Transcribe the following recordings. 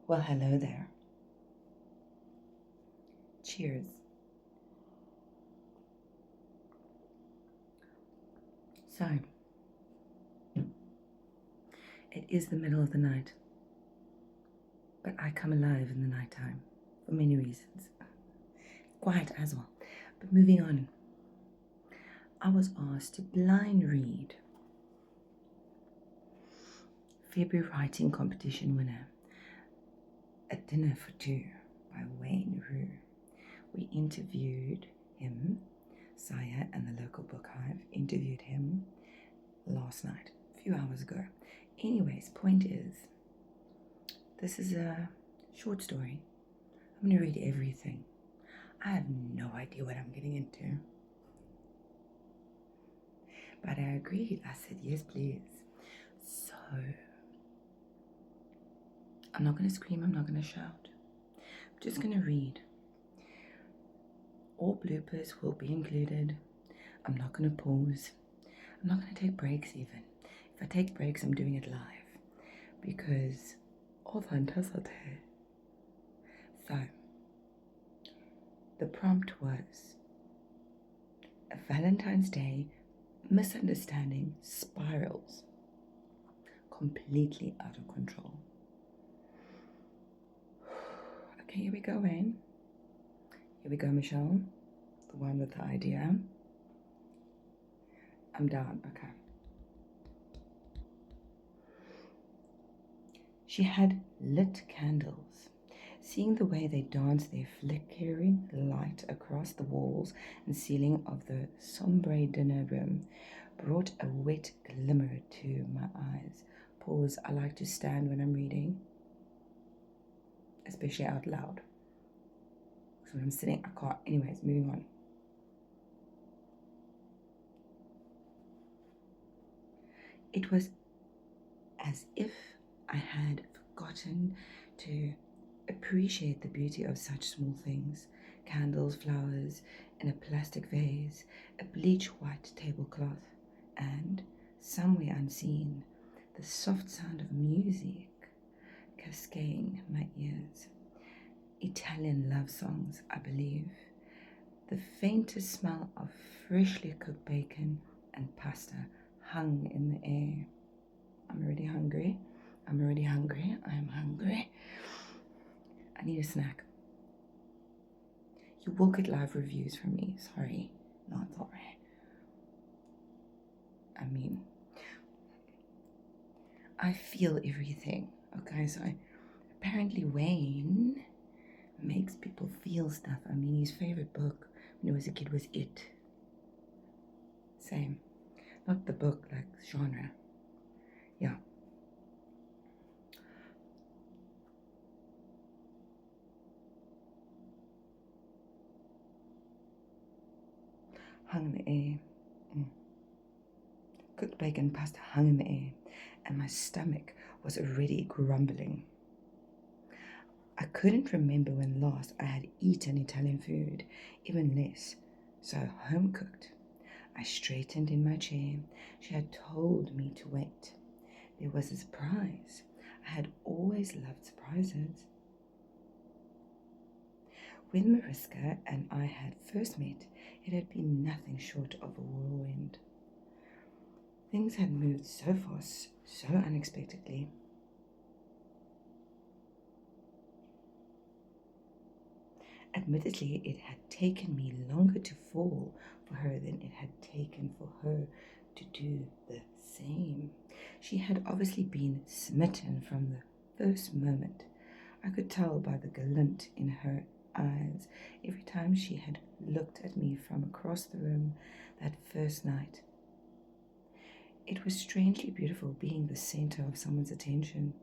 Well, hello there. Cheers. So, it is the middle of the night, but I come alive in the nighttime for many reasons. Quiet as well. But moving on, I was asked to blind read February Writing Competition winner, A Dinner for Two by Roux. We interviewed him, SAIAA and the local book hive interviewed him last night, a few hours ago. Anyways, point is, this is a short story. I'm going to read everything. I have no idea what I'm getting into. But I agreed. I said, yes, please. So, I'm not going to scream. I'm not going to shout. I'm just going to read. All bloopers will be included. I'm not going to pause. I'm not going to take breaks even. If I take breaks, I'm doing it live. Because all fantastic. So, the prompt was a Valentine's Day misunderstanding spirals completely out of control. Okay, here we go, Wayne. Here we go, Michelle, the one with the idea. I'm down, okay. She had lit candles. Seeing the way they danced their flickering light across the walls and ceiling of the sombre dinner room brought a wet glimmer to my eyes. Pause, I like to stand when I'm reading, especially out loud. So when I'm sitting, I can't. Anyways, moving on. It was as if I had forgotten to appreciate the beauty of such small things. Candles, flowers in a plastic vase, a bleach white tablecloth, and, somewhere unseen, the soft sound of music cascading my ears. Italian love songs, I believe. The faintest smell of freshly cooked bacon and pasta hung in the air. I'm already hungry. I am hungry. I need a snack. You will get live reviews from me. Sorry. Not sorry. I feel everything. Okay, so apparently Wayne makes people feel stuff. His favorite book when he was a kid was It. Same. Not the book, like genre. Yeah. Hung in the air. Cooked bacon pasta hung in the air, and my stomach was already grumbling. I couldn't remember when last I had eaten Italian food, even less so home cooked. I straightened in my chair. She had told me to wait. There was a surprise. I had always loved surprises. When Mariska and I had first met, it had been nothing short of a whirlwind. Things had moved so fast, so unexpectedly. Admittedly, it had taken me longer to fall for her than it had taken for her to do the same. She had obviously been smitten from the first moment. I could tell by the glint in her eyes every time she had looked at me from across the room that first night. It was strangely beautiful being the center of someone's attention.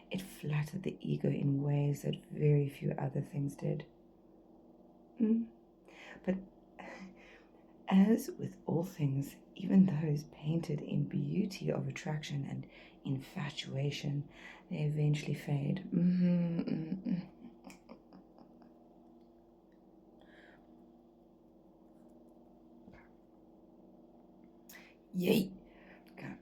It flattered the ego in ways that very few other things did. But as with all things, even those painted in beauty of attraction and infatuation, they eventually fade. Yay! Okay.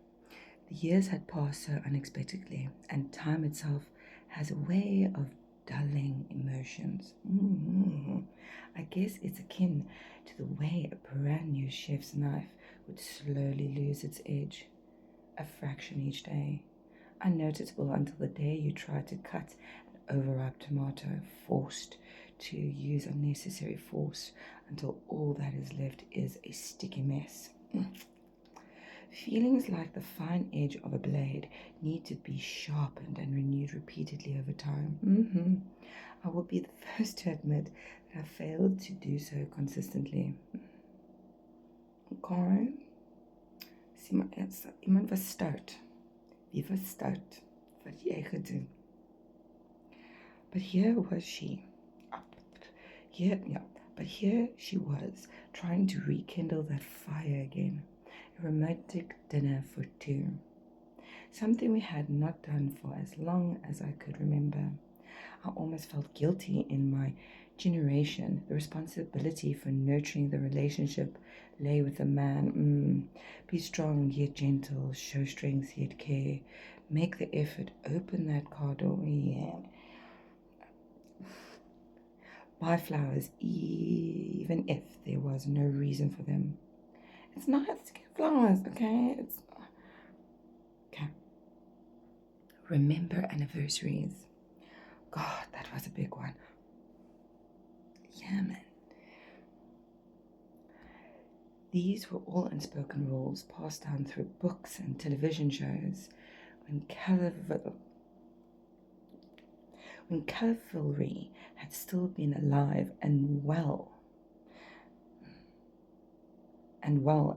The years had passed so unexpectedly, and time itself has a way of dulling emotions. I guess it's akin to the way a brand new chef's knife would slowly lose its edge, a fraction each day, unnoticeable until the day you try to cut an overripe tomato, forced to use unnecessary force until all that is left is a sticky mess. Feelings like the fine edge of a blade need to be sharpened and renewed repeatedly over time. I will be the first to admit that I failed to do so consistently. Okay. Sien maar, iemand was stout. Wie was stout? Wat jy gedoen? But here was she. But here she was, trying to rekindle that fire again. A romantic dinner for two. Something we had not done for as long as I could remember. I almost felt guilty in my generation. The responsibility for nurturing the relationship lay with the man. Be strong yet gentle, show strength yet care. Make the effort, open that car door, buy flowers even if there was no reason for them. It's nice to get flowers, okay? Okay. Remember anniversaries. God, that was a big one. Yeah, man. These were all unspoken rules passed down through books and television shows. When cavalry had still been alive and well,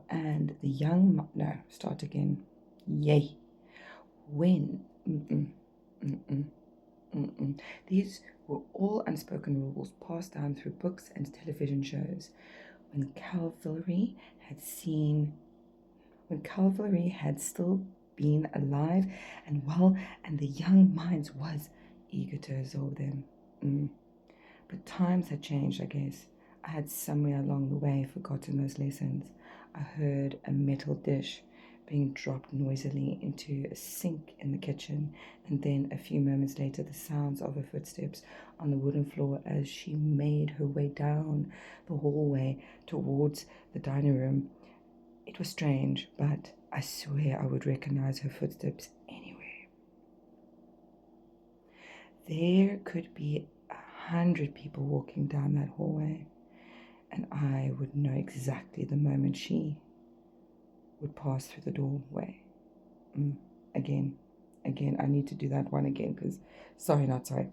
and the young start again. Yay. When these were all unspoken rules passed down through books and television shows. When cavalry had still been alive and well, and the young minds was eager to absorb them. But times had changed, I guess. I had somewhere along the way forgotten those lessons. I heard a metal dish being dropped noisily into a sink in the kitchen, and then a few moments later the sounds of her footsteps on the wooden floor as she made her way down the hallway towards the dining room. It was strange, but I swear I would recognize her footsteps anywhere. There could be 100 people walking down that hallway, and I would know exactly the moment she would pass through the doorway. Again, I need to do that one again because, not sorry.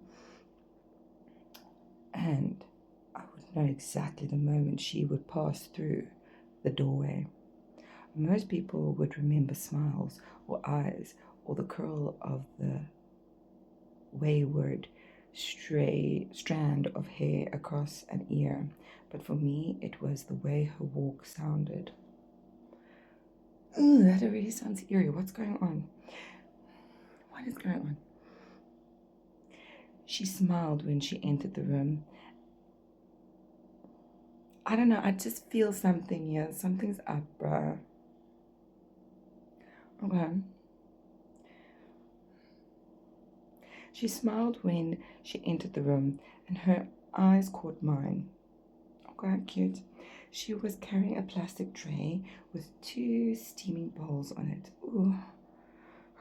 And I would know exactly the moment she would pass through the doorway. Most people would remember smiles or eyes or the curl of the wayward stray strand of hair across an ear, but for me it was the way her walk sounded. Ooh, that already sounds eerie. What's going on? What is going on? She smiled when she entered the room. I don't know, I just feel something here. Something's up, bruh. Okay. She smiled when she entered the room, and her eyes caught mine. Okay, cute. She was carrying a plastic tray with 2 steaming bowls on it. Ooh,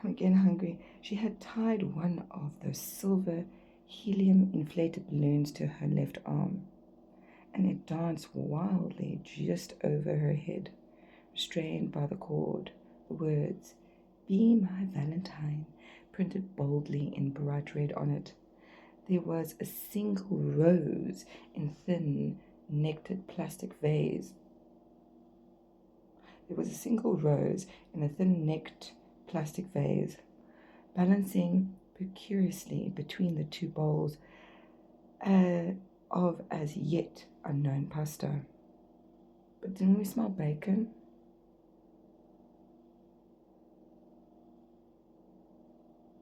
I'm again hungry. She had tied one of those silver helium-inflated balloons to her left arm, and it danced wildly just over her head, restrained by the cord. The words, "Be my Valentine," printed boldly in bright red on it. There was a single rose in thin-necked plastic vase. Balancing precariously between the 2 bowls of as yet unknown pasta. But didn't we smell bacon?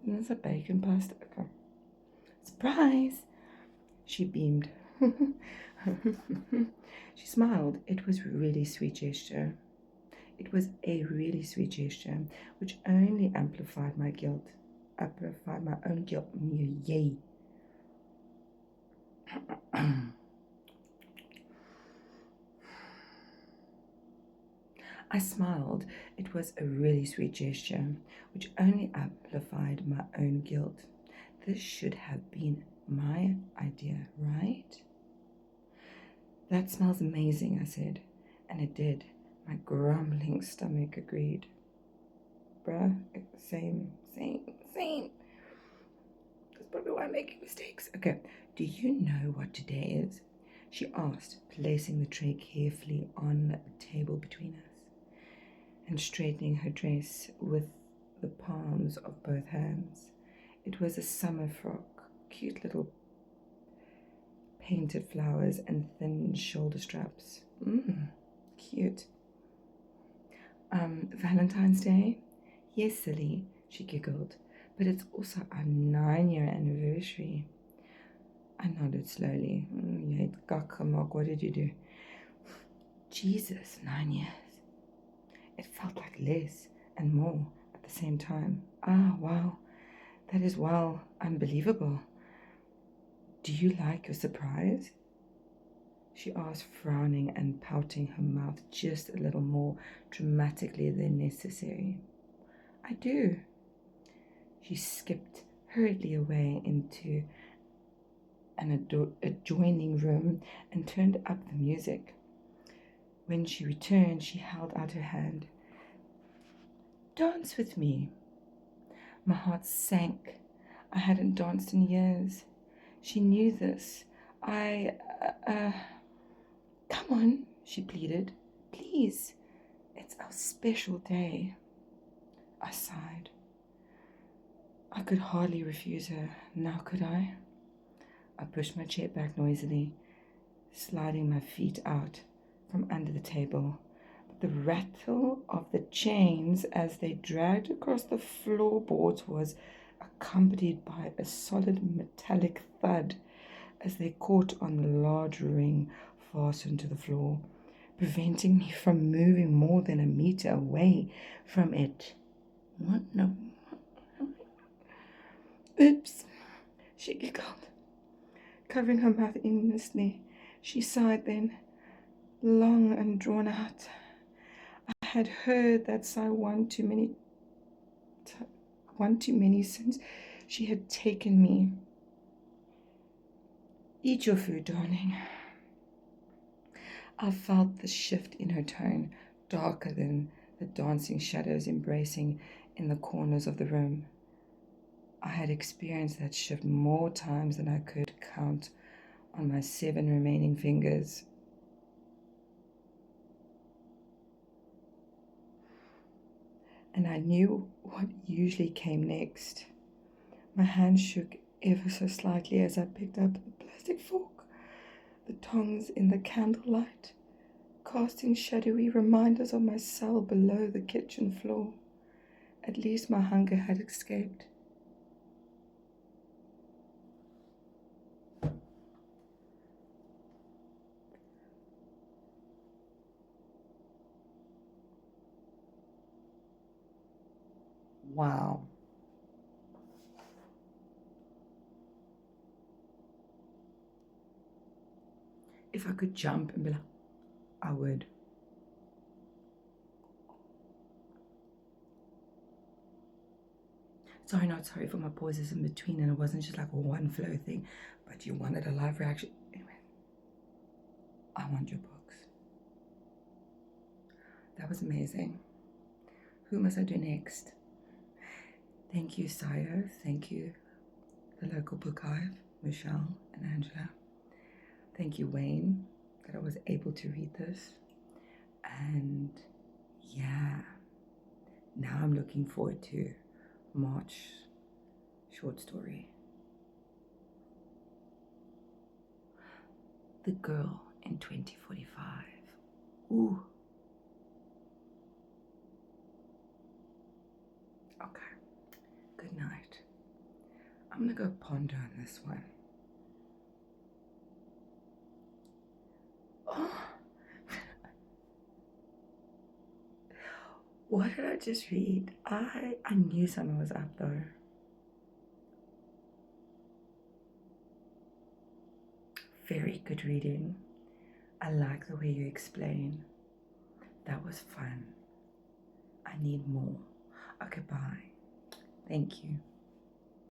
Isn't this a bacon pasta? Okay. Surprise! She beamed. She smiled. It was a really sweet gesture. Which only amplified my guilt. amplify my own guilt. Yay. I smiled. It was a really sweet gesture, which only amplified my own guilt. This should have been my idea, right? That smells amazing, I said, and it did. My grumbling stomach agreed. Bruh, same. That's probably why I'm making mistakes. Okay, do you know what today is? She asked, placing the tray carefully on the table between us and straightening her dress with the palms of both hands. It was a summer frock, cute little painted flowers and thin shoulder straps. Cute. Valentine's Day? Yes, silly, she giggled, but it's also our 9-year anniversary. I nodded slowly. What did you do? Jesus, 9 years. It felt like less and more at the same time. Ah, wow. That is, well, unbelievable. Do you like your surprise? She asked, frowning and pouting her mouth just a little more dramatically than necessary. I do. She skipped hurriedly away into an adjoining room and turned up the music. When she returned, she held out her hand. Dance with me. My heart sank. I hadn't danced in years. She knew this. Come on, she pleaded. Please, it's our special day. I sighed. I could hardly refuse her, now could I? I pushed my chair back noisily, sliding my feet out from under the table. But the rattle of the chains as they dragged across the floorboards was accompanied by a solid metallic thud as they caught on the large ring fastened to the floor, preventing me from moving more than a meter away from it. What? No. Oops, she giggled, covering her mouth earnestly. She sighed then, long and drawn out. I had heard that sigh one too many since she had taken me. Eat your food, darling. I felt the shift in her tone, darker than the dancing shadows embracing in the corners of the room. I had experienced that shift more times than I could count on my 7 remaining fingers. And I knew what usually came next. My hand shook ever so slightly as I picked up the plastic fork, the tongs in the candlelight, casting shadowy reminders of my cell below the kitchen floor. At least my hunger had escaped. Wow. If I could jump and be like, I would. Sorry for my pauses in between, and it wasn't just like a one flow thing, but you wanted a live reaction. Anyway, I want your books. That was amazing. Who must I do next? Thank you, SAIAA. Thank you, the local book hive, Michelle and Angela. Thank you, Wayne, that I was able to read this. And yeah, now I'm looking forward to March short story. The Girl in 2045. Ooh. Okay. Good night. I'm gonna go ponder on this one. Oh. What did I just read? I knew something was up though. Very good reading. I like the way you explain. That was fun. I need more. Okay, bye. Thank you.